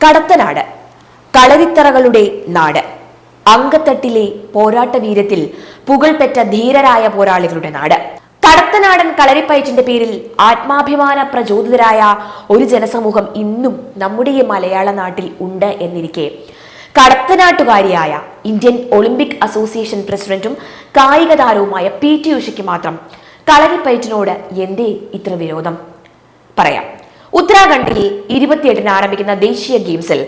കടത്തനാട്, കളരിത്തറകളുടെ നാട്, അങ്കത്തട്ടിലെ പോരാട്ട വീരത്തിൽ പുകൾപെറ്റ ധീരരായ പോരാളികളുടെ നാട്. കടത്തനാടൻ കളരിപ്പയറ്റിന്റെ പേരിൽ ആത്മാഭിമാന പ്രചോദിതരായ ഒരു ജനസമൂഹം ഇന്നും നമ്മുടെ ഈ മലയാള നാട്ടിൽ ഉണ്ട് എന്നിരിക്കെ, കടത്തനാട്ടുകാരിയായ ഇന്ത്യൻ ഒളിമ്പിക് അസോസിയേഷൻ പ്രസിഡന്റും കായിക താരവുമായ PT ഉഷയ്ക്ക് മാത്രം കളരിപ്പയറ്റിനോട് എന്തേ ഇത്ര വിരോധം? പറയാം. ഉത്തരാഖണ്ഡിൽ 28-ന് ആരംഭിക്കുന്ന ദേശീയ ഗെയിംസിൽ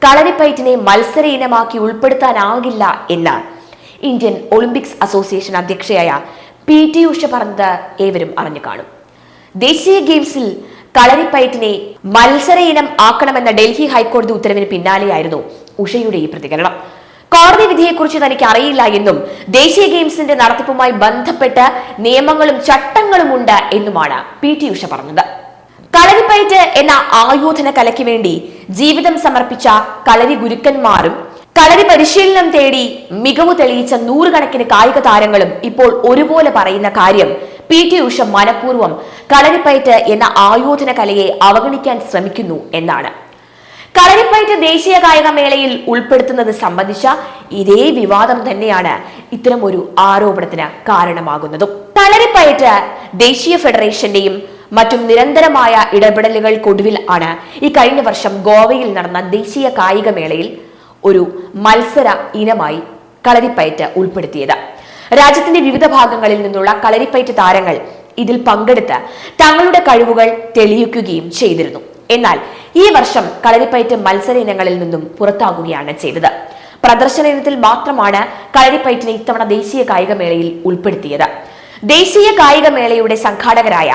കളരിപ്പയറ്റിനെ മത്സര ഇനമാക്കി ഉൾപ്പെടുത്താനാകില്ല എന്ന് ഇന്ത്യൻ ഒളിമ്പിക്സ് അസോസിയേഷൻ അധ്യക്ഷയായ PT ഉഷ പറഞ്ഞത് ഏവരും അറിഞ്ഞു കാണും. ദേശീയ ഗെയിംസിൽ കളരിപ്പയറ്റിനെ മത്സര ഇനം ആക്കണമെന്ന ഡൽഹി ഹൈക്കോടതി ഉത്തരവിന് പിന്നാലെയായിരുന്നു ഉഷയുടെ ഈ പ്രതികരണം. കോടതി വിധിയെക്കുറിച്ച് തനിക്ക് അറിയില്ല എന്നും ദേശീയ ഗെയിംസിന്റെ നടത്തിപ്പുമായി ബന്ധപ്പെട്ട് നിയമങ്ങളും ചട്ടങ്ങളും ഉണ്ട് എന്നുമാണ് PT ഉഷ പറഞ്ഞത്. കളരിപ്പയറ്റ് എന്ന ആയോധന കലയ്ക്ക് വേണ്ടി ജീവിതം സമർപ്പിച്ച കളരി ഗുരുക്കന്മാരും കളരി പരിശീലനം തേടി മികവ് തെളിയിച്ച നൂറുകണക്കിന് കായിക താരങ്ങളും ഇപ്പോൾ ഒരുപോലെ പറയുന്ന കാര്യം PT ഉഷ മനഃപൂർവ്വം കളരിപ്പയറ്റ് എന്ന ആയോധന കലയെ അവഗണിക്കാൻ ശ്രമിക്കുന്നു എന്നാണ്. കളരിപ്പയറ്റ് ദേശീയ കായിക മേളയിൽ ഉൾപ്പെടുത്തുന്നത് സംബന്ധിച്ച ഇതേ വിവാദം തന്നെയാണ് ഇത്തരം ഒരു ആരോപണത്തിന് കാരണമാകുന്നതും. കളരിപ്പയറ്റ് ദേശീയ ഫെഡറേഷന്റെയും മറ്റും നിരന്തരമായ ഇടപെടലുകൾക്കൊടുവിൽ ആണ് ഈ കഴിഞ്ഞ വർഷം ഗോവയിൽ നടന്ന ദേശീയ കായിക മേളയിൽ ഒരു മത്സര ഇനമായി കളരിപ്പയറ്റ് ഉൾപ്പെടുത്തിയത്. രാജ്യത്തിന്റെ വിവിധ ഭാഗങ്ങളിൽ നിന്നുള്ള കളരിപ്പയറ്റ് താരങ്ങൾ ഇതിൽ പങ്കെടുത്ത് തങ്ങളുടെ കഴിവുകൾ തെളിയിക്കുകയും ചെയ്തിരുന്നു. എന്നാൽ ഈ വർഷം കളരിപ്പയറ്റ് മത്സര ഇനങ്ങളിൽ നിന്നും പുറത്താകുകയാണ് ചെയ്തത്. പ്രദർശന ഇനത്തിൽ മാത്രമാണ് കളരിപ്പയറ്റിനെ ഇത്തവണ ദേശീയ കായിക മേളയിൽ ഉൾപ്പെടുത്തിയത്. ദേശീയ കായിക മേളയുടെ സംഘാടകരായ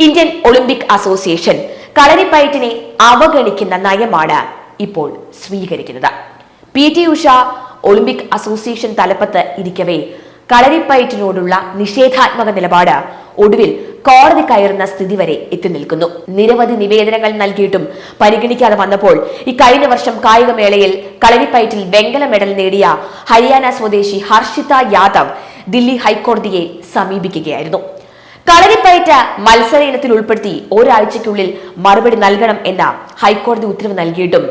ഇന്ത്യൻ ഒളിമ്പിക് അസോസിയേഷൻ കളരിപ്പയറ്റിനെ അവഗണിക്കുന്ന നയമാണ് ഇപ്പോൾ സ്വീകരിക്കുന്നത്. PT ഉഷ ഒളിമ്പിക് അസോസിയേഷൻ തലപ്പത്ത് ഇരിക്കവേ കളരിപ്പയറ്റിനോടുള്ള നിഷേധാത്മക നിലപാട് ഒടുവിൽ കോടതി കയറുന്ന സ്ഥിതി വരെ എത്തി നിൽക്കുന്നു. നിരവധി നിവേദനങ്ങൾ നൽകിയിട്ടും പരിഗണിക്കാതെ വന്നപ്പോൾ ഈ കഴിഞ്ഞ വർഷം കായികമേളയിൽ കളരിപ്പയറ്റിൽ വെങ്കല മെഡൽ നേടിയ ഹരിയാന സ്വദേശി ഹർഷിത യാദവ് ദില്ലി ഹൈക്കോടതിയെ സമീപിക്കുകയായിരുന്നു. കളരിപ്പയറ്റ് മത്സര ഇനത്തിൽ ഉൾപ്പെടുത്തി ഒരാഴ്ചയ്ക്കുള്ളിൽ മറുപടി നൽകണം എന്ന ഹൈക്കോടതി ഉത്തരവ് നൽകിയിട്ടും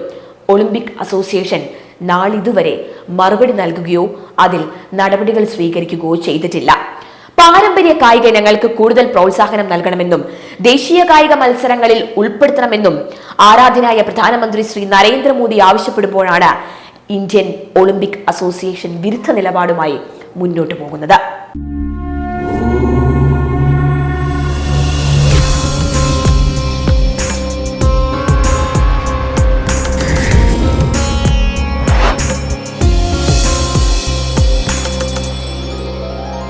ഒളിമ്പിക് അസോസിയേഷൻ നാളിതുവരെ മറുപടി നൽകുകയോ അതിൽ നടപടികൾ സ്വീകരിക്കുകയോ ചെയ്തിട്ടില്ല. പാരമ്പര്യ കായിക ഇനങ്ങൾക്ക് കൂടുതൽ പ്രോത്സാഹനം നൽകണമെന്നും ദേശീയ കായിക മത്സരങ്ങളിൽ ഉൾപ്പെടുത്തണമെന്നും ആരാധ്യനായ പ്രധാനമന്ത്രി ശ്രീ നരേന്ദ്രമോദി ആവശ്യപ്പെടുമ്പോഴാണ് ഇന്ത്യൻ ഒളിമ്പിക് അസോസിയേഷൻ വിരുദ്ധ നിലപാടുമായി മുന്നോട്ടു പോകുന്നത്.